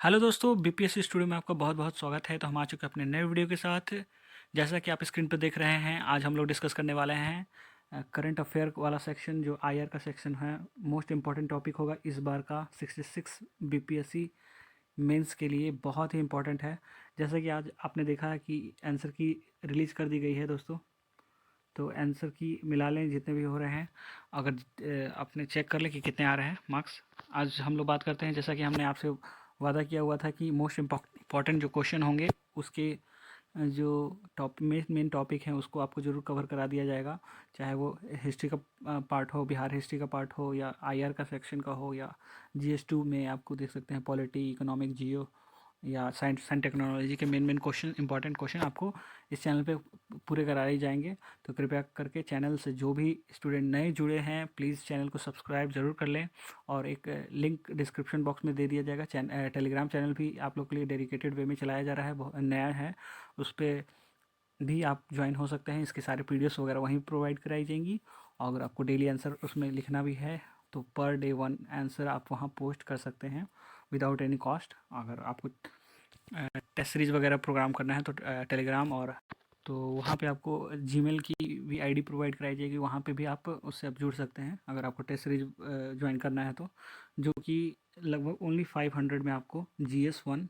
Hello दोस्तों, BPSC studio में आपका बहुत बहुत स्वागत है। तो हम आ चुके हैं अपने नए वीडियो के साथ। जैसा कि आप स्क्रीन पर देख रहे हैं, आज हम लोग डिस्कस करने वाले हैं करंट अफेयर वाला सेक्शन, जो आईआर का सेक्शन है। मोस्ट इम्पॉर्टेंट टॉपिक होगा इस बार का 66 बीपीएससी मेंस के लिए बहुत ही इम्पॉर्टेंट है। जैसा कि आज आपने देखा है कि आंसर की रिलीज़ कर दी गई है दोस्तों। तो आंसर की मिला लें जितने भी हो रहे हैं, अगर आपने चेक कर लें कि कितने आ रहे हैं मार्क्स। आज हम लोग बात करते हैं, जैसा कि हमने आपसे वादा किया हुआ था कि मोस्ट इम्पॉर्टेंट जो क्वेश्चन होंगे उसके जो टॉप मेन टॉपिक हैं उसको आपको ज़रूर कवर करा दिया जाएगा। चाहे वो हिस्ट्री का पार्ट हो, बिहार हिस्ट्री का पार्ट हो, या आईआर का सेक्शन का हो, या जीएस 2 में आपको देख सकते हैं पॉलिटी, इकोनॉमिक, जियो, या साइंस एंड टेक्नोलॉजी के मेन क्वेश्चन, इंपॉर्टेंट क्वेश्चन आपको इस चैनल पे पूरे कराए जाएंगे। तो कृपया करके चैनल से जो भी स्टूडेंट नए जुड़े हैं, प्लीज़ चैनल को सब्सक्राइब ज़रूर कर लें। और एक लिंक डिस्क्रिप्शन बॉक्स में दे दिया जाएगा। टेलीग्राम चैनल भी आप लोग के लिए डेडिकेटेड वे में चलाया जा रहा है, बहुत नया है। उस पर भी आप ज्वाइन हो सकते हैं। इसके सारे पीडीएफ्स वगैरह वहीं प्रोवाइड कराई जाएंगी। और अगर आपको डेली आंसर उसमें लिखना भी है तो पर डे 1 आंसर आप वहाँ पोस्ट कर सकते हैं विदाउट एनी कॉस्ट। अगर आपको टेस्ट सीरीज वगैरह प्रोग्राम करना है तो टेलीग्राम, और तो वहाँ पे आपको जीमेल की भी आईडी प्रोवाइड कराई जाएगी। वहाँ पे भी आप उससे आप जुड़ सकते हैं अगर आपको टेस्ट सीरीज ज्वाइन करना है तो। जो कि लगभग ओनली 500 में आपको GS 1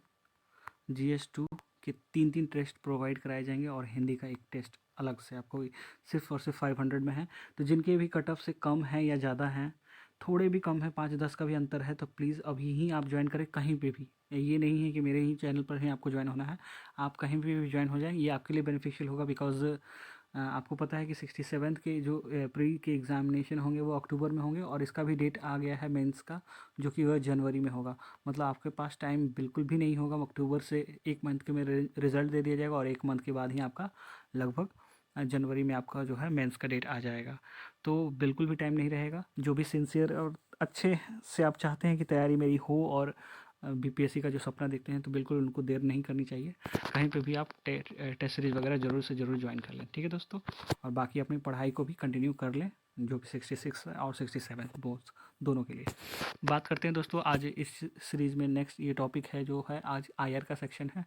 GS 2 के तीन तीन टेस्ट प्रोवाइड कराए जाएंगे, और हिंदी का एक टेस्ट अलग से आपको सिर्फ और सिर्फ 500 में है। तो जिनके भी कट ऑफ से कम है या ज़्यादा हैं, थोड़े भी कम है, 5-10 का भी अंतर है, तो प्लीज़ अभी ही आप ज्वाइन करें कहीं पे भी। ये नहीं है कि मेरे ही चैनल पर ही आपको ज्वाइन होना है, आप कहीं पे भी ज्वाइन हो जाएं, ये आपके लिए बेनिफिशियल होगा। बिकॉज आपको पता है कि 67th के जो प्री के एग्ज़ामिनेशन होंगे वो अक्टूबर में होंगे, और इसका भी डेट आ गया है मेंस का, जो कि वह जनवरी में होगा। मतलब आपके पास टाइम बिल्कुल भी नहीं होगा। अक्टूबर से एक मंथ के में रिज़ल्ट दे दिया जाएगा, और एक मंथ के बाद ही आपका लगभग जनवरी में आपका जो है मेंस का डेट आ जाएगा। तो बिल्कुल भी टाइम नहीं रहेगा। जो भी सिंसियर और अच्छे से आप चाहते हैं कि तैयारी मेरी हो, और बीपीएससी का जो सपना देखते हैं, तो बिल्कुल उनको देर नहीं करनी चाहिए। कहीं पे भी आप टेस्ट सीरीज वगैरह ज़रूर से ज़रूर ज्वाइन कर लें, ठीक है दोस्तों। और बाकी अपनी पढ़ाई को भी कंटिन्यू कर लें, जो कि 66 और 67 बोथ दोनों के लिए। बात करते हैं दोस्तों आज इस सीरीज़ में। नेक्स्ट ये टॉपिक है जो है आज आईआर का सेक्शन है।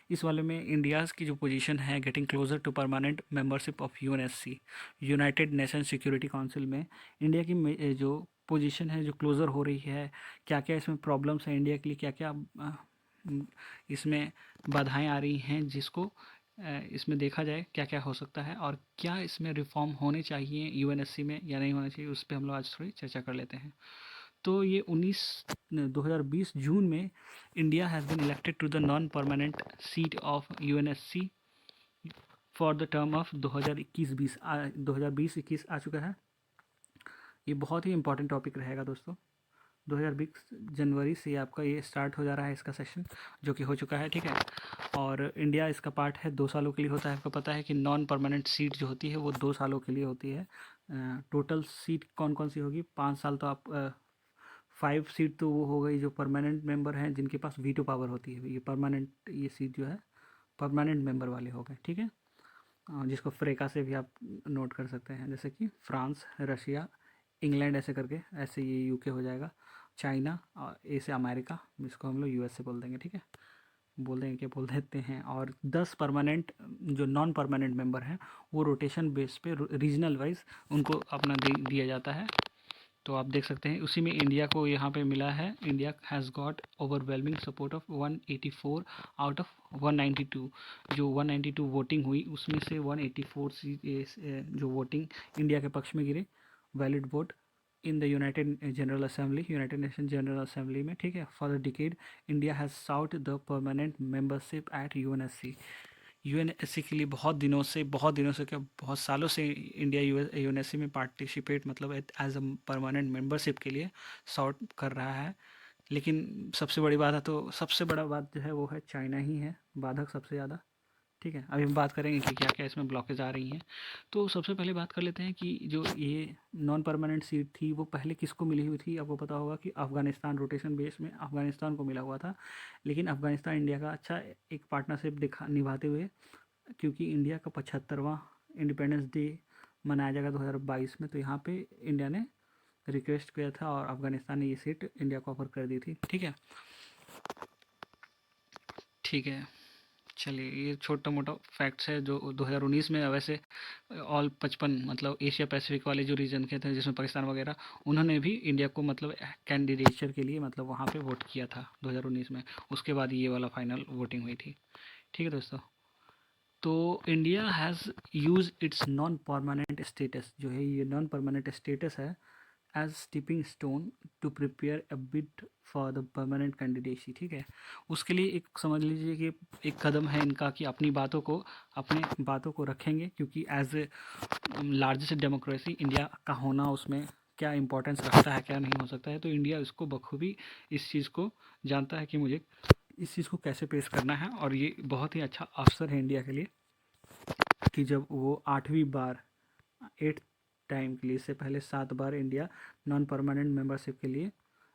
इस वाले में इंडियाज़ की जो पोजीशन है, getting closer to permanent membership of UNSC, United Nation Security Council में इंडिया की जो पोजीशन है जो क्लोज़र हो रही है, क्या क्या इसमें प्रॉब्लम्स हैं इंडिया के लिए, क्या क्या इसमें बाधाएं आ रही हैं, जिसको इसमें देखा जाए क्या क्या हो सकता है, और क्या इसमें रिफॉर्म होने चाहिए यूएनएससी में या नहीं होना चाहिए, उस पर हम लोग आज थोड़ी चर्चा कर लेते हैं। तो ये 2020 जून में India has been elected to the non permanent seat of UNSC for the term of 2020-21 आ चुका है। ये बहुत ही इंपॉर्टेंट टॉपिक रहेगा दोस्तों। 2020 जनवरी से आपका ये स्टार्ट हो जा रहा है इसका सेशन, जो कि हो चुका है, ठीक है। और इंडिया इसका पार्ट है, 2 सालों के लिए होता है। आपको पता है कि नॉन परमानेंट सीट जो होती है वो 2 सालों के लिए होती है। टोटल सीट कौन कौन सी होगी, 5 साल तो आप 5 सीट तो वो हो गई जो परमानेंट मेंबर हैं, जिनके पास वीटो पावर होती है। ये परमानेंट, ये सीट जो है परमानेंट मेंबर वाले हो गए, ठीक है। जिसको फ्रेका से भी आप नोट कर सकते हैं, जैसे कि फ्रांस, रशिया, इंग्लैंड, ऐसे करके ऐसे ये यूके हो जाएगा। चाइना, और ए से अमेरिका, जिसको हम लोग यूएसए बोल देंगे, ठीक है। बोल देंगे क्या, बोल देते हैं। और 10 परमानेंट जो नॉन परमानेंट मेंबर हैं, वो रोटेशन बेस पे रीजनल वाइज उनको अपना दिया जाता है। तो आप देख सकते हैं उसी में इंडिया को यहाँ पे मिला है। India has got overwhelming support of 184 out of 192। जो 192 वोटिंग हुई उसमें से 184 जो वोटिंग इंडिया के पक्ष में गिरे, valid vote in the United General Assembly, United Nation General Assembly में, ठीक है। For the decade India has sought the permanent membership at UNSC. UNSC के लिए बहुत दिनों से क्या, बहुत सालों से इंडिया यूएनएससी में पार्टिसिपेट, मतलब एज अ परमानेंट मेंबरशिप के लिए सॉर्ट कर रहा है। लेकिन सबसे बड़ी बात है, तो सबसे बड़ा बात जो है वो है चाइना ही है बाधक सबसे ज़्यादा, ठीक है। अभी हम बात करेंगे कि क्या क्या इसमें ब्लॉकेज आ रही हैं। तो सबसे पहले बात कर लेते हैं कि जो ये नॉन परमानेंट सीट थी वो पहले किसको मिली हुई थी। आपको पता होगा कि अफ़गानिस्तान, रोटेशन बेस में अफ़गानिस्तान को मिला हुआ था। लेकिन अफ़गानिस्तान इंडिया का अच्छा एक पार्टनरशिप दिखा निभाते हुए, क्योंकि इंडिया का 75वां इंडिपेंडेंस डे मनाया जाएगा 2022 में, तो यहाँ पे इंडिया ने रिक्वेस्ट किया था और अफ़गानिस्तान ने ये सीट इंडिया को ऑफर कर दी थी, ठीक है। ठीक है। चलिए, ये छोटा मोटा फैक्ट्स है जो 2019 में वैसे ऑल 55 मतलब एशिया पैसिफिक वाले जो रीजन के थे जिसमें पाकिस्तान वगैरह, उन्होंने भी इंडिया को मतलब कैंडिडेचर के लिए मतलब वहाँ पे वोट किया था 2019 में। उसके बाद ये वाला फाइनल वोटिंग हुई थी। ठीक है दोस्तों, तो India has use its non permanent status, जो है ये नॉन परमानेंट स्टेटस है, as stepping stone to prepare a bid for the permanent candidacy. ठीक है, उसके लिए एक समझ लीजिए कि एक कदम है इनका कि अपनी बातों को रखेंगे, क्योंकि as a largest democracy India का होना उसमें क्या इंपॉर्टेंस रखता है, क्या नहीं हो सकता है। तो इंडिया इसको बखूबी इस चीज़ को जानता है कि मुझे इस चीज़ को कैसे पेश करना है, और ये बहुत ही अच्छा अवसर है इंडिया के लिए कि जब वो 8वीं बार, 8th टाइम के लिए, इससे पहले 7 बार इंडिया नॉन परमानेंट मेंबरशिप के लिए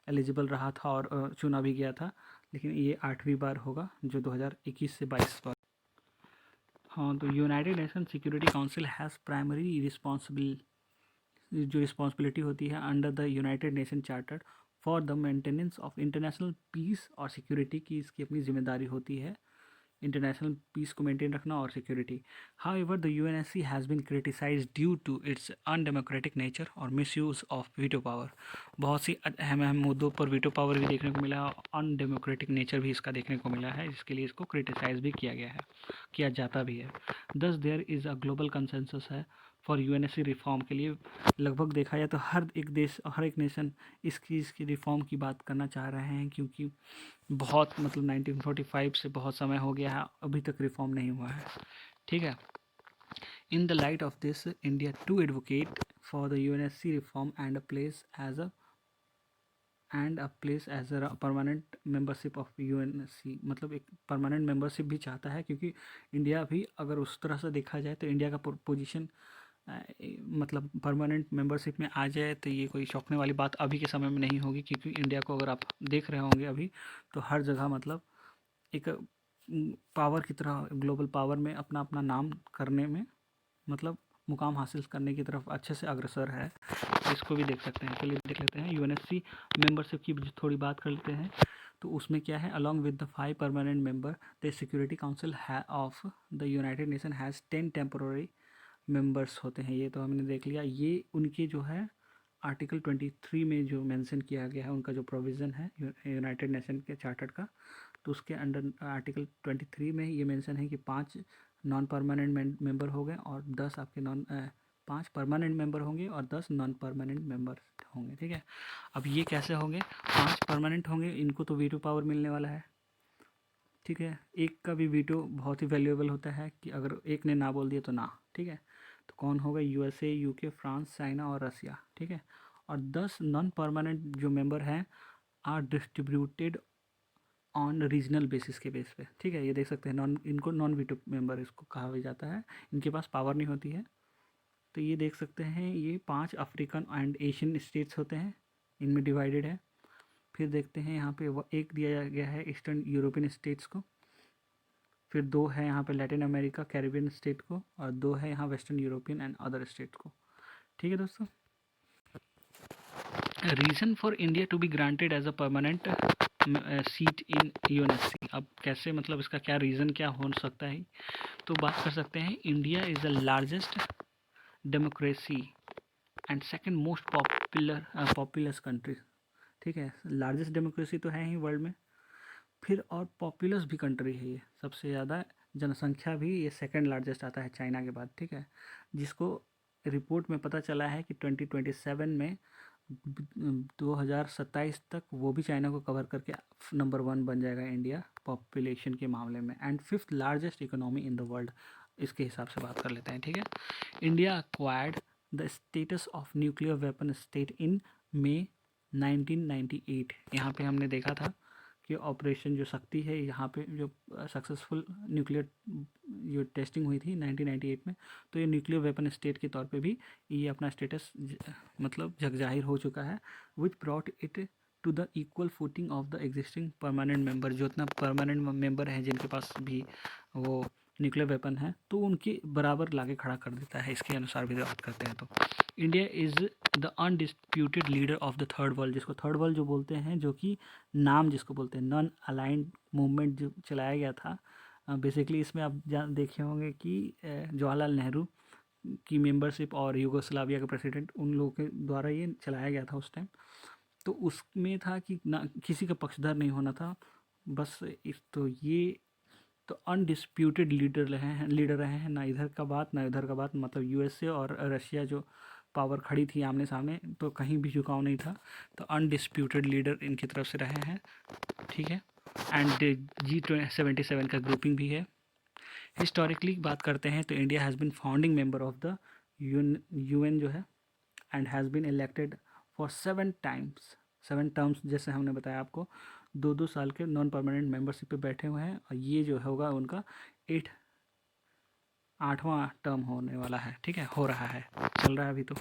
एलिजिबल रहा था और चुना भी गया था, लेकिन ये 8वीं बार होगा जो 2021 से 22 बार। हाँ, तो United Nation Security Council has primary responsible, जो रिस्पॉन्सिबिलिटी होती है under the United Nation charter for the maintenance of international peace और सिक्योरिटी की, इसकी अपनी जिम्मेदारी होती है इंटरनेशनल पीस को मेंटेन रखना और security. However the UNSC has been criticised due to its undemocratic nature और मिसयूज ऑफ वीटो पावर। बहुत सी अहम अहम मुद्दों पर वीटो पावर भी देखने को मिला है, अनडेमोक्रेटिक नेचर भी इसका देखने को मिला है, जिसके लिए इसको क्रिटिसाइज भी किया गया है, किया जाता भी है। Thus there is a global consensus है फॉर यूएनएससी रिफॉर्म के लिए। लगभग देखा जाए तो हर एक देश, हर एक नेशन इसकी रिफॉर्म की बात करना चाह रहे हैं, क्योंकि बहुत मतलब 1945 से बहुत समय हो गया है, अभी तक रिफॉर्म नहीं हुआ है। ठीक है, in the light of this India to advocate for the UNSC reform and a place as a permanent membership of UNSC, मतलब एक परमानेंट मेंबरशिप भी चाहता है, क्योंकि इंडिया भी अगर उस तरह से देखा जाए तो इंडिया का पोजीशन मतलब परमानेंट मेंबरशिप में आ जाए तो ये कोई चौंकने वाली बात अभी के समय में नहीं होगी, क्योंकि इंडिया को अगर आप देख रहे होंगे अभी, तो हर जगह मतलब एक पावर की तरह ग्लोबल पावर में अपना अपना नाम करने में, मतलब मुकाम हासिल करने की तरफ अच्छे से अग्रसर है। इसको भी देख सकते हैं। चलिए देख लेते हैं यूएनएससी मेंबरशिप की थोड़ी बात कर लेते हैं। तो उसमें क्या है, along with the 5 permanent member the security council of the United Nation has 10 temporary members होते हैं। ये तो हमने देख लिया। ये उनके जो है आर्टिकल 23 में जो मेंशन किया गया है, उनका जो प्रोविज़न है यूनाइटेड नेशन के चार्टर का, तो उसके अंडर आर्टिकल 23 में ये मेंशन है कि 5 नॉन परमानेंट मेंबर हो गए और 10 आपके 5 परमानेंट मेंबर होंगे और 10 नॉन परमानेंट मेंबर होंगे। ठीक है, अब ये कैसे होंगे, 5 परमानेंट होंगे, इनको तो वीटो पावर मिलने वाला है। ठीक है, एक का भी वीटो बहुत ही वैल्यूएबल होता है कि अगर एक ने ना बोल दिया तो ना। ठीक है, तो कौन होगा, यूएसए, यूके, फ्रांस, चाइना और रसिया। ठीक है, और 10 नॉन परमानेंट जो मेंबर हैं are distributed on regional basis के बेस पे। ठीक है, ये देख सकते हैं, इनको नॉन वीटो मेंबर इसको कहा भी जाता है, इनके पास पावर नहीं होती है। तो ये देख सकते हैं, ये 5 अफ्रीकन एंड एशियन स्टेट्स होते हैं, इनमें डिवाइडेड है। फिर देखते हैं यहाँ पे एक दिया गया है ईस्टर्न यूरोपियन स्टेट्स को, फिर 2 है यहाँ पे लैटिन अमेरिका कैरिबियन स्टेट को, और 2 है यहाँ western European and other state को। ठीक है दोस्तों, reason for India to be granted as a permanent seat in UNSC. अब कैसे, मतलब इसका क्या रीज़न क्या हो सकता है, तो बात कर सकते हैं, India is the largest democracy and second most populous country. ठीक है, लार्जेस्ट डेमोक्रेसी तो है ही वर्ल्ड में, फिर और पॉपुलस भी कंट्री है ये, सबसे ज़्यादा जनसंख्या भी ये सेकंड लार्जेस्ट आता है चाइना के बाद। ठीक है, जिसको रिपोर्ट में पता चला है कि 2027 में 2027 तक वो भी चाइना को कवर करके नंबर 1 बन जाएगा इंडिया पॉपुलेशन के मामले में, and 5th largest economy in the world, इसके हिसाब से बात कर लेते हैं। ठीक है, India acquired the status of nuclear weapon state in May 1998। यहाँ पे हमने देखा था कि ऑपरेशन जो शक्ति है, यहाँ पे जो सक्सेसफुल न्यूक्लियर जो टेस्टिंग हुई थी 1998 में, तो ये न्यूक्लियर वेपन स्टेट के तौर पे भी ये अपना स्टेटस मतलब जग जाहिर हो चुका है, which brought it to the equal footing of the existing permanent member. जो इतना परमानेंट मेंबर हैं जिनके पास भी वो न्यूक्लियर वेपन है तो उनके बराबर लाके खड़ा कर देता है। इसके अनुसार भी बात करते हैं तो India is the undisputed leader of the third world, जिसको थर्ड वर्ल्ड जो बोलते हैं, जो कि नाम जिसको बोलते हैं नॉन अलाइंड मूवमेंट जो चलाया गया था। बेसिकली इसमें आप देखे होंगे कि जवाहरलाल नेहरू की मेंबरशिप और यूगोस्लाविया के प्रेसिडेंट उन लोगों के द्वारा ये चलाया गया था उस टाइम। तो उसमें था कि ना किसी का पक्षधर नहीं होना था, बस इस तो ये तो अनडिस्प्यूटेड लीडर रहे हैं ना इधर का बात ना उधर का बात, मतलब यूएसए और रशिया जो पावर खड़ी थी आमने सामने तो कहीं भी झुकाव नहीं था, तो अनडिस्प्यूटेड लीडर इनकी तरफ से रहे हैं। ठीक है। एंड G77 का ग्रुपिंग भी है। हिस्टोरिकली बात करते हैं तो India has been founding member of the UN जो है, and has been elected for 7 terms, जैसे हमने बताया आपको, 2-2 साल के नॉन परमानेंट मेंबरशिप पे बैठे हुए हैं, और ये जो होगा उनका 8वां टर्म होने वाला है। ठीक है, हो रहा है, चल रहा है अभी तो।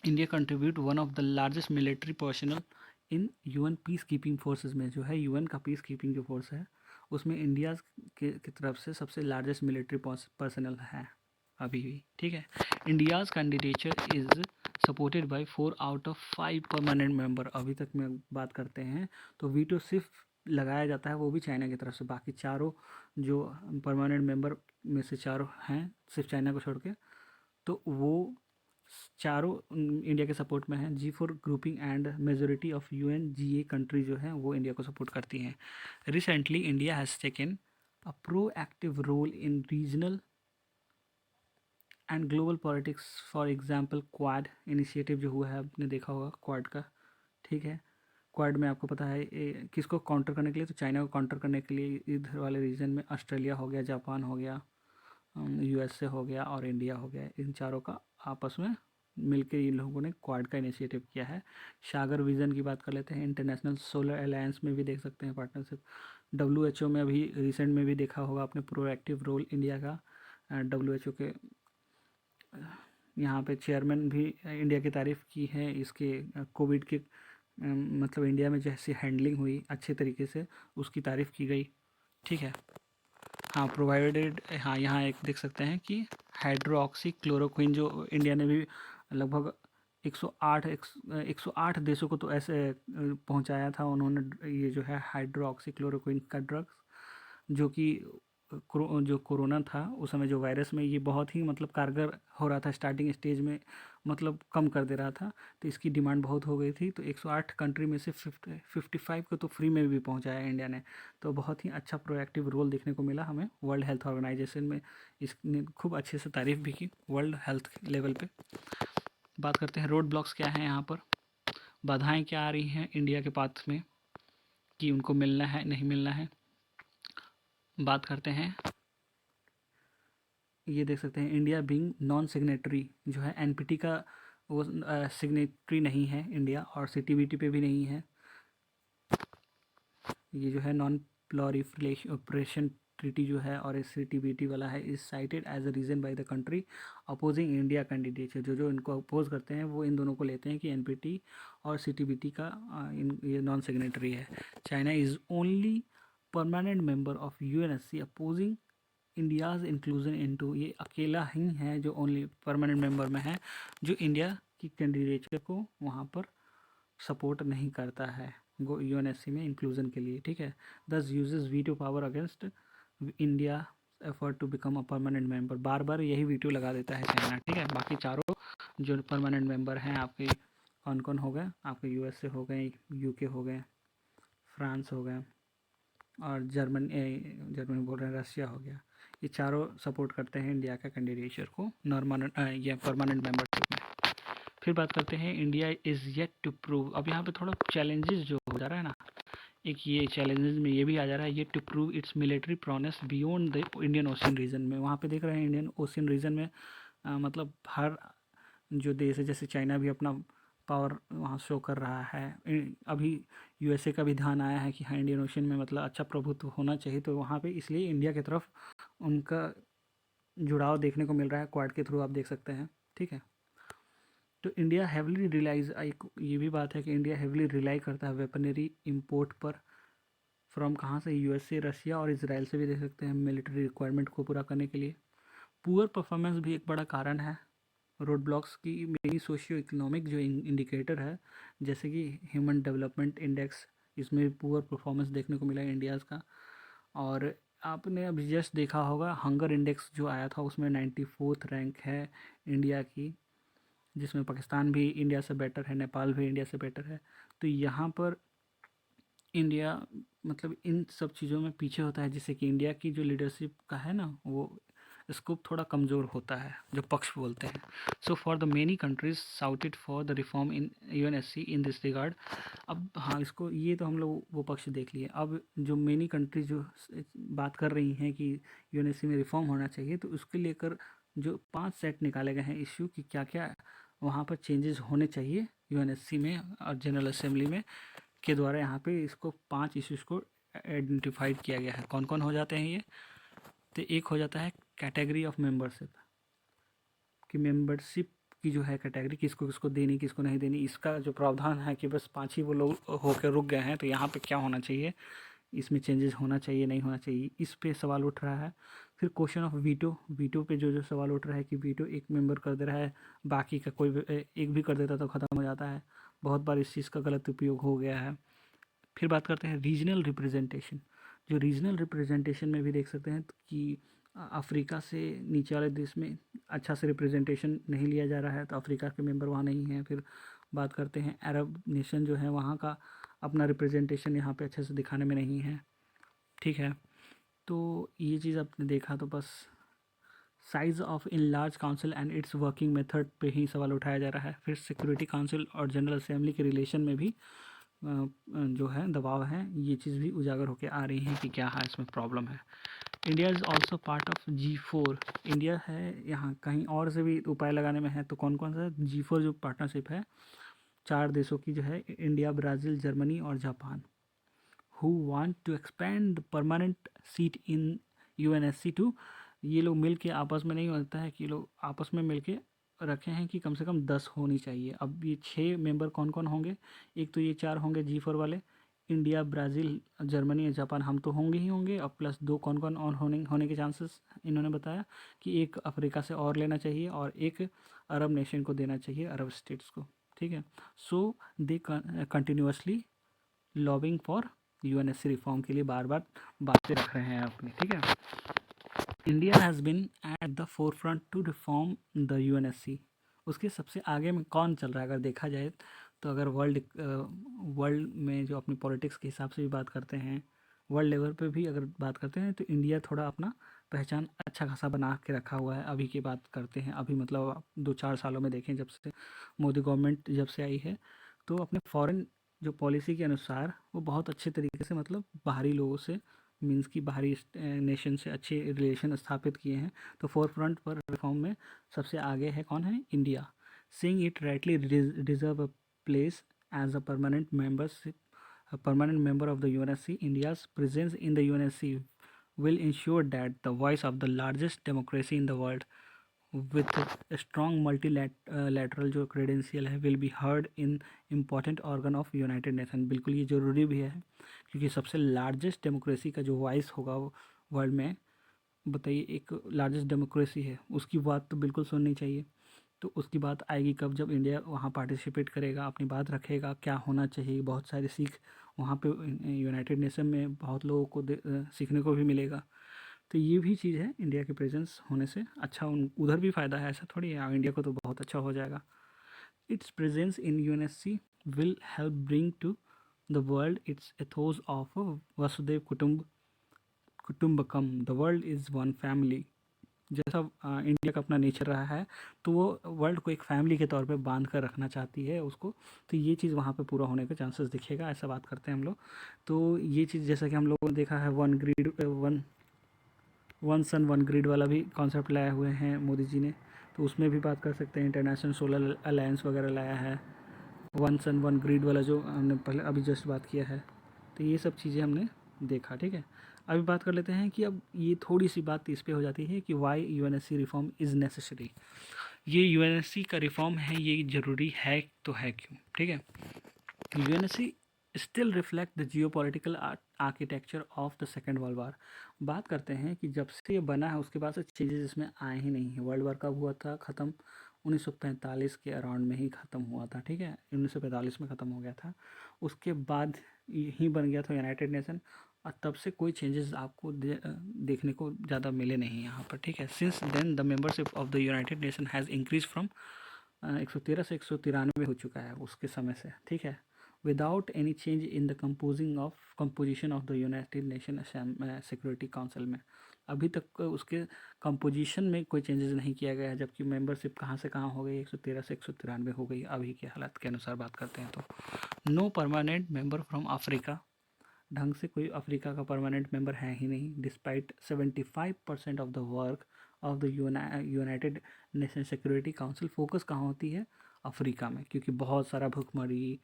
India contribute one of the largest military personal in UN peace keeping forces में, जो है यूएन का पीस कीपिंग जो फोर्स है उसमें इंडिया की तरफ से सबसे लार्जेस्ट मिलिट्री पर्सनल है अभी भी। ठीक है। India's candidature is supported by 4 out of 5 permanent member. अभी तक में बात करते हैं तो वीटो सिर्फ लगाया जाता है वो भी चाइना की तरफ से, बाकी चारों जो परमानेंट मेंबर में से चारों हैं सिर्फ चाइना को छोड़ के, तो वो चारों इंडिया के सपोर्ट में हैं। G4 grouping and majority of UNGA country जो है वो इंडिया को सपोर्ट करती हैं। Recently India has taken a proactive role in regional and global politics, for example Quad initiative जो हुआ है, आपने देखा होगा क्वाड का। ठीक है। क्वाड में आपको पता है किसको काउंटर करने के लिए, तो चाइना को काउंटर करने के लिए इधर वाले रीजन में ऑस्ट्रेलिया हो गया, जापान हो गया, यूएसए हो गया और इंडिया हो गया, इन चारों का आपस में मिलकर इन लोगों ने क्वाड का इनिशिएटिव किया है। सागर विजन की बात कर लेते हैं, इंटरनेशनल सोलर अलायंस में भी देख सकते हैं पार्टनरशिप। WHO में अभी रिसेंट में भी देखा होगा आपने प्रोएक्टिव रोल इंडिया का। WHO के यहाँ पे चेयरमैन भी इंडिया की तारीफ़ की है इसके कोविड के मतलब इंडिया में जैसी हैंडलिंग हुई अच्छे तरीके से उसकी तारीफ़ की गई। ठीक है। हाँ प्रोवाइडेड, हाँ यहाँ एक देख सकते हैं कि हाइड्रोक्सी क्लोरोक्विन जो इंडिया ने भी लगभग 108 देशों को तो ऐसे पहुंचाया था उन्होंने, ये जो है हाइड्रोक्सी क्लोरोक्विन का ड्रग्स, जो कि जो कोरोना था उस समय जो वायरस में ये बहुत ही मतलब कारगर हो रहा था स्टार्टिंग स्टेज में, मतलब कम कर दे रहा था, तो इसकी डिमांड बहुत हो गई थी, तो 108 कंट्री में से 55 को तो फ्री में भी पहुंचाया इंडिया ने। तो बहुत ही अच्छा प्रोएक्टिव रोल देखने को मिला हमें वर्ल्ड हेल्थ ऑर्गेनाइजेशन में, इसने खूब अच्छे से तारीफ़ भी की वर्ल्ड हेल्थ लेवल पे। बात करते हैं रोड ब्लॉक्स क्या हैं यहाँ पर, बाधाएं क्या आ रही हैं इंडिया के पाथ में कि उनको मिलना है नहीं मिलना है। बात करते हैं, ये देख सकते हैं इंडिया बिंग नॉन सिग्नेटरी, जो है एनपीटी का वो सिग्नेटरी नहीं है इंडिया, और सीटीबीटी पे भी नहीं है। ये जो है नॉन प्लॉरिफरेशन ट्रीटी जो है और सीटीबीटी वाला है, is cited as a reason by the country opposing India candidate. जो इनको अपोज करते हैं वो इन दोनों को लेते हैं कि एनपीटी और सीटीबीटी का ये नॉन सिग्नेटरी है। China is only permanent member of UNSC opposing India's inclusion into, ये अकेला ही है जो ओनली परमानेंट मेंबर में है जो इंडिया की कैंडिडेचर को वहाँ पर सपोर्ट नहीं करता है यूएनएससी में इंक्लूजन के लिए। ठीक है। दस uses veto power against India effort to become a permanent member, बार बार यही वीटो लगा देता है चाइना। ठीक है। बाकी चारों जो परमानेंट मेंबर हैं आपके कौन कौन हो गए, आपके यूएसए हो गए, यूके हो गए, फ्रांस हो गए और जर्मनी बोल रहे हैं, रशिया हो गया, ये चारों सपोर्ट करते हैं इंडिया का कैंडिडेचर को नॉर्मल ये परमानेंट मेंबरशिप में। फिर बात करते हैं India is yet to prove, अब यहाँ पे थोड़ा चैलेंजेस जो हो जा रहा है ना, एक ये चैलेंजेस में ये भी आ जा रहा है, ये to prove its military prowess beyond the Indian Ocean region में। वहाँ पे देख रहे हैं इंडियन ओशियन रीजन में मतलब हर जो देश है, जैसे चाइना भी अपना पावर वहाँ शो कर रहा है, अभी यूएसए का भी ध्यान आया है कि हाँ इंडियन ओशियन में मतलब अच्छा प्रभुत्व होना चाहिए, तो वहाँ पे इसलिए इंडिया की तरफ उनका जुड़ाव देखने को मिल रहा है क्वाड के थ्रू, आप देख सकते हैं। ठीक है। तो इंडिया हेवली रिलाइज, एक ये भी बात है कि इंडिया हेवली रिलाई करता है वेपनरी इंपोर्ट पर फ्रॉम कहाँ से, यूएसए, रशिया और इसराइल से भी दे सकते हैं मिलिट्री रिक्वायरमेंट को पूरा करने के लिए। पुअर परफॉर्मेंस भी एक बड़ा कारण है। रोड ब्लॉक्स की मेरी सोशियो इकोनॉमिक जो इंडिकेटर है, जैसे कि ह्यूमन डेवलपमेंट इंडेक्स, इसमें पुअर परफॉर्मेंस देखने को मिला है इंडियाज़ का। और आपने अभी जस्ट देखा होगा हंगर इंडेक्स जो आया था, उसमें 94th रैंक है इंडिया की, जिसमें पाकिस्तान भी इंडिया से बेटर है, नेपाल भी इंडिया से बेटर है। तो यहाँ पर इंडिया मतलब इन सब चीज़ों में पीछे होता है, जिससे कि इंडिया की जो लीडरशिप का है ना, वो स्कोप थोड़ा कमज़ोर होता है, जो पक्ष बोलते हैं। So for the many countries shouted for the reform in UNSC in this regard. अब हाँ, इसको ये तो हम लोग वो पक्ष देख लिए। अब जो मेनी कंट्रीज जो बात कर रही हैं कि यूएनएससी में रिफॉर्म होना चाहिए, तो उसके लेकर जो 5 सेट निकाले गए हैं इश्यू कि क्या क्या वहाँ पर चेंजेस होने चाहिए यूएनएससी में और जनरल असेंबली में के द्वारा। यहाँ पे इसको 5 इश्यूज़ को आइडेंटिफाइड किया गया है। कौन कौन हो जाते हैं ये? तो एक हो जाता है कैटेगरी ऑफ मेंबरशिप, कि मेंबरशिप की जो है कैटेगरी, किसको किसको देनी किसको नहीं देनी। इसका जो प्रावधान है कि बस 5 ही वो लोग होकर रुक गए हैं, तो यहाँ पे क्या होना चाहिए, इसमें चेंजेस होना चाहिए नहीं होना चाहिए, इस पे सवाल उठ रहा है। फिर क्वेश्चन ऑफ वीटो, वीटो पे जो जो सवाल उठ रहा है कि वीटो एक मेंबर कर दे रहा है, बाकी का कोई एक भी कर देता तो ख़त्म हो जाता है। बहुत बार इस चीज़ का गलत उपयोग हो गया है। फिर बात करते हैं रीजनल रिप्रेजेंटेशन। जो रीजनल रिप्रेजेंटेशन में भी देख सकते हैं कि अफ्रीका से नीचे वाले देश में अच्छा से रिप्रेजेंटेशन नहीं लिया जा रहा है, तो अफ्रीका के मेंबर वहाँ नहीं हैं। फिर बात करते हैं अरब नेशन जो है, वहाँ का अपना रिप्रेजेंटेशन यहाँ पे अच्छे से दिखाने में नहीं है। ठीक है, तो ये चीज़ आपने देखा। तो बस size of in large council and it's working method पे ही सवाल उठाया जा रहा है। फिर सिक्योरिटी काउंसिल और जनरल असेंबली के रिलेशन में भी जो है दबाव है, ये चीज़ भी उजागर होकर आ रही है कि क्या है इसमें प्रॉब्लम है। India is also part of G4। India है यहाँ कहीं और से भी उपाय लगाने में है। तो कौन कौन सा? G4 जो पार्टनरशिप है 4 देशों की जो है, इंडिया, ब्राज़ील, जर्मनी और Japan, who want to expand permanent seat in UNSC too. ये लोग मिल के आपस में नहीं होता है कि लोग आपस में मिल के रखे हैं कि कम से कम 10 होनी चाहिए। अब ये 6 मेंबर कौन कौन होंगे? एक तो ये 4 होंगे G4 वाले, इंडिया, ब्राज़ील, जर्मनी और जापान, हम तो होंगे ही होंगे। और प्लस 2 कौन कौन और होने के चांसेस इन्होंने बताया कि एक अफ्रीका से और लेना चाहिए और एक अरब नेशन को देना चाहिए, अरब स्टेट्स को। ठीक है, so they continuously lobbying for UNSC reform के लिए बार बार बातें रख रहे हैं अपनी। ठीक है, India has been at the forefront to reform the UNSC. उसके सबसे आगे में कौन चल रहा है अगर देखा जाए तो? अगर वर्ल्ड में जो अपनी पॉलिटिक्स के हिसाब से भी बात करते हैं, वर्ल्ड लेवल पे भी अगर बात करते हैं, तो इंडिया थोड़ा अपना पहचान अच्छा खासा बना के रखा हुआ है। अभी की बात करते हैं, अभी मतलब 2-4 सालों में देखें, जब से मोदी गवर्नमेंट जब से आई है, तो अपने फॉरेन जो पॉलिसी के अनुसार वो बहुत अच्छे तरीके से मतलब बाहरी लोगों से, मीन्स की बाहरी नेशन से अच्छे रिलेशन स्थापित किए हैं। तो फोर फ्रंट पर रिफॉर्म में सबसे आगे है कौन है? India. Saying it rightly deserve a place as a permanent member of the UNSC. India's presence in the UNSC will ensure that the voice of the largest democracy in the world with a strong multilateral जो credential है will be heard in important organ of United Nation. बिल्कुल ये ज़रूरी भी है, क्योंकि सबसे largest democracy का जो वॉइस होगा वर्ल्ड में, बताइए, एक लार्जेस्ट डेमोक्रेसी है, उसकी बात तो बिल्कुल सुननी चाहिए। तो उसकी बात आएगी कब? जब इंडिया वहाँ पार्टिसिपेट करेगा, अपनी बात रखेगा, क्या होना चाहिए। बहुत सारी सीख वहाँ पे यूनाइटेड नेशन में बहुत लोगों को सीखने को भी मिलेगा। तो ये भी चीज़ है, इंडिया के प्रेजेंस होने से अच्छा उधर भी फ़ायदा है, ऐसा थोड़ी है। इंडिया को तो बहुत अच्छा हो जाएगा। Its presence in UNSC will help bring to the world its ethos of वसुदेव कुटुम्बकम, the world is one family. जैसा इंडिया का अपना नेचर रहा है, तो वो वर्ल्ड को एक फैमिली के तौर पे बांध कर रखना चाहती है उसको। तो ये चीज़ वहाँ पे पूरा होने का चांसेस दिखेगा, ऐसा बात करते हैं हम लोग। तो ये चीज़ जैसा कि हम लोगों ने देखा है, वन सन वन ग्रिड वाला भी कॉन्सेप्ट लाए हुए हैं मोदी जी ने, तो उसमें भी बात कर सकते हैं। इंटरनेशनल सोलर अलायंस वगैरह लाया है, वन सन वन ग्रिड वाला जो हमने पहले अभी जस्ट बात किया है। तो ये सब चीज़ें हमने देखा। ठीक है, अभी बात कर लेते हैं कि अब ये थोड़ी सी बात इस पे हो जाती है कि why UNSC reform is necessary. ये यूएनएससी का रिफॉर्म है, ये ज़रूरी है तो है क्यों? ठीक है, UNSC still reflect the geopolitical architecture of the second world war. बात करते हैं कि जब से ये बना है उसके बाद से चेंजेस इसमें आए ही नहीं है। वर्ल्ड वार कब हुआ था ख़त्म? 1945 के अराउंड में ही ख़त्म हुआ था, ठीक है, 1945 में ख़त्म हो गया था। उसके बाद ही बन गया था यूनाइटेड नेशन, और तब से कोई चेंजेस आपको देखने को ज़्यादा मिले नहीं यहाँ पर, ठीक है। Since then the membership of the United Nation has increase from 113 से 193 हो चुका है उसके समय से, ठीक है, without any change in the composition of the United Nation Security Council में। अभी तक उसके कंपोजिशन में कोई चेंजेस नहीं किया गया है, जबकि मेंबरशिप कहाँ से कहाँ हो गई, 113 से 193 हो गई अभी के हालात के अनुसार बात करते हैं तो। No permanent member from Africa, ढंग से कोई अफ्रीका का परमानेंट मेंबर है ही नहीं। Despite 75% of the work of the United Nation Security council focus कहाँ होती है? अफ्रीका में, क्योंकि बहुत सारा भुखमरी,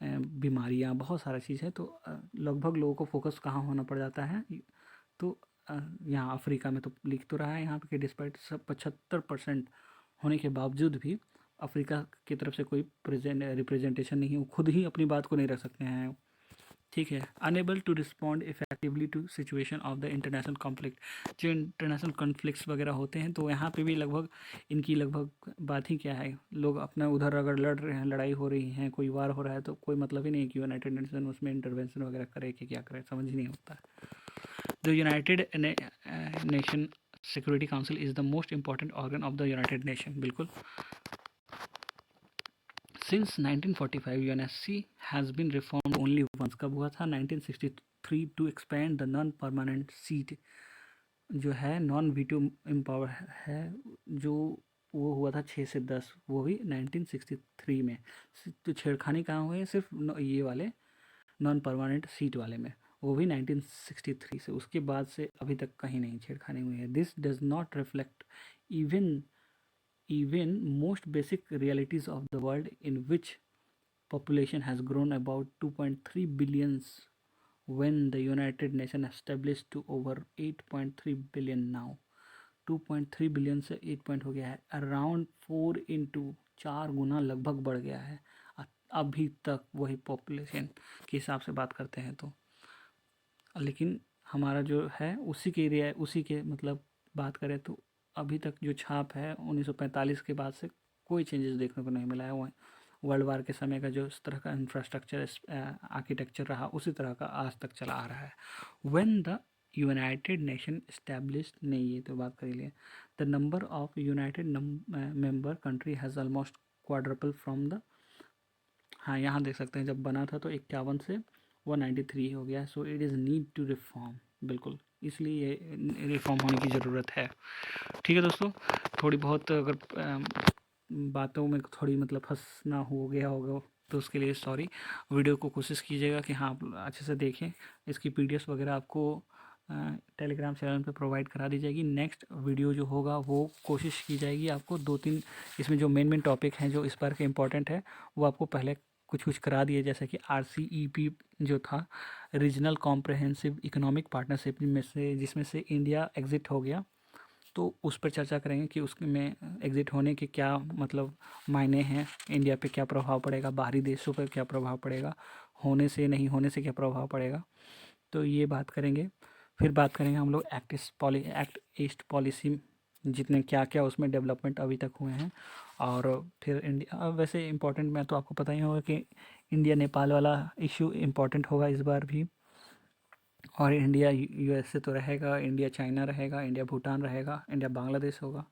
बीमारियाँ, बहुत सारा चीज़ है, तो लगभग लोगों को फोकस कहाँ होना पड़ जाता है? तो यहाँ अफ्रीका में। तो लिख तो रहा है यहाँ पे कि डिस्पाइट 75% होने के बावजूद भी अफ्रीका की तरफ से कोई रिप्रेजेंटेशन नहीं है, वो खुद ही अपनी बात को नहीं रख सकते हैं, ठीक है। Unable to respond effectively to situation of the international conflict, जो इंटरनेशनल कॉन्फ्लिक्ट्स वगैरह होते हैं तो यहाँ पे भी लगभग इनकी लगभग बात ही क्या है, लोग अपना उधर अगर लड़ रहे हैं, लड़ाई हो रही है, कोई वार हो रहा है, तो कोई मतलब ही नहीं है कि यूनाइटेड नेशन उसमें इंटरवेंशन वगैरह करे कि क्या करे, समझ ही नहीं होता। The United Nation Security Council is the most important organ of the United Nation, बिल्कुल। Since 1945 UNSC has been reformed only once, कब हुआ था? 1963, to expand the non permanent seat, जो है नॉन वीटो एम्पावर है, जो वो हुआ था 6 से 10, वो भी 1963 में। तो छेड़खानी कहाँ हुई है? सिर्फ ये वाले नॉन परमानेंट सीट वाले में, वो भी 1963 से। उसके बाद से अभी तक कहीं नहीं छेड़खानी हुई है। This does not reflect even most basic realities of the world, in which population has grown about 2.3 billions when the United Nations established to over 8.3 billion now। 2.3 billion से 8 पॉइंट हो गया है, अराउंड 4 गुना लगभग बढ़ गया है। अभी तक वही पॉपुलेशन के हिसाब से बात करते हैं तो, लेकिन हमारा जो है उसी के एरिया, उसी के मतलब बात करें तो अभी तक जो छाप है 1945 के बाद से कोई चेंजेस देखने को नहीं मिला है। वह वर्ल्ड वार के समय का जो इस तरह का इंफ्रास्ट्रक्चर आर्किटेक्चर रहा उसी तरह का आज तक चला आ रहा है। When the United nation established, नहीं ये तो बात कर ही लिया, the number of United member country has almost quadruple from the, हाँ यहाँ देख सकते हैं जब बना था तो 51 से 193 हो गया। So it is need to reform, बिल्कुल, इसलिए ये रिफॉर्म होने की ज़रूरत है, ठीक है दोस्तों। थोड़ी बहुत अगर बातों में थोड़ी मतलब फंसना हो गया होगा तो उसके लिए सॉरी। वीडियो को कोशिश कीजिएगा कि हाँ आप अच्छे से देखें, इसकी पीडीएफ वगैरह आपको टेलीग्राम चैनल पे प्रोवाइड करा दी जाएगी। नेक्स्ट वीडियो जो होगा वो कोशिश की जाएगी आपको 2-3 इसमें जो मेन टॉपिक हैं जो इस बार के इम्पोर्टेंट है वो आपको पहले कुछ करा दिए, जैसे कि RCEP जो था, रीजनल कॉम्प्रहेंसिव इकोनॉमिक पार्टनरशिप में से, जिसमें से इंडिया एग्ज़िट हो गया, तो उस पर चर्चा करेंगे कि उसमें एग्ज़िट होने के क्या मतलब मायने हैं, इंडिया पे क्या प्रभाव पड़ेगा, बाहरी देशों पर क्या प्रभाव पड़ेगा, होने से नहीं होने से क्या प्रभाव पड़ेगा, तो ये बात करेंगे। फिर बात करेंगे हम लोग एक्ट ईस्ट पॉलिसी, जितने क्या क्या उसमें डेवलपमेंट अभी तक हुए हैं। और फिर इंडिया, वैसे इंपॉर्टेंट में तो आपको पता ही होगा कि इंडिया नेपाल वाला इशू इम्पॉर्टेंट होगा इस बार भी, और इंडिया USA तो रहेगा, इंडिया चाइना रहेगा, इंडिया भूटान रहेगा, इंडिया बांग्लादेश होगा।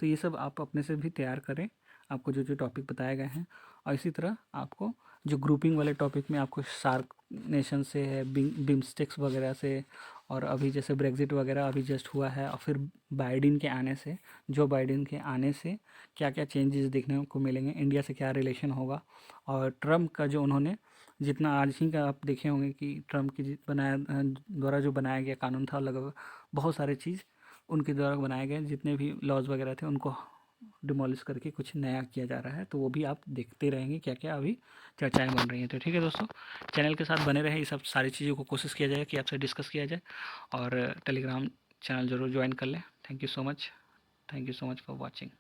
तो ये सब आप अपने से भी तैयार करें, आपको जो जो टॉपिक बताए गए हैं। और इसी तरह आपको जो ग्रुपिंग वाले टॉपिक में आपको सार्क नेशन से है, बिम्स्टेक्स वगैरह से, और अभी जैसे ब्रेग्जिट वगैरह अभी जस्ट हुआ है, और फिर बाइडेन के आने से, जो बाइडेन के आने से क्या क्या चेंजेस देखने को मिलेंगे, इंडिया से क्या रिलेशन होगा, और ट्रम्प का जो उन्होंने जितना आज ही का आप देखे होंगे कि ट्रम्प की द्वारा जो बनाया गया कानून था, लगभग बहुत सारे चीज़ उनके द्वारा बनाए गए, जितने भी लॉज वगैरह थे उनको डिमोलिश करके कुछ नया किया जा रहा है। तो वो भी आप देखते रहेंगे क्या क्या अभी चर्चाएं बन रही हैं। तो ठीक है दोस्तों, चैनल के साथ बने रहे, ये सब सारी चीज़ों को कोशिश किया जाए कि आपसे डिस्कस किया जाए, और टेलीग्राम चैनल ज़रूर ज्वाइन कर लें। Thank you so much for watching.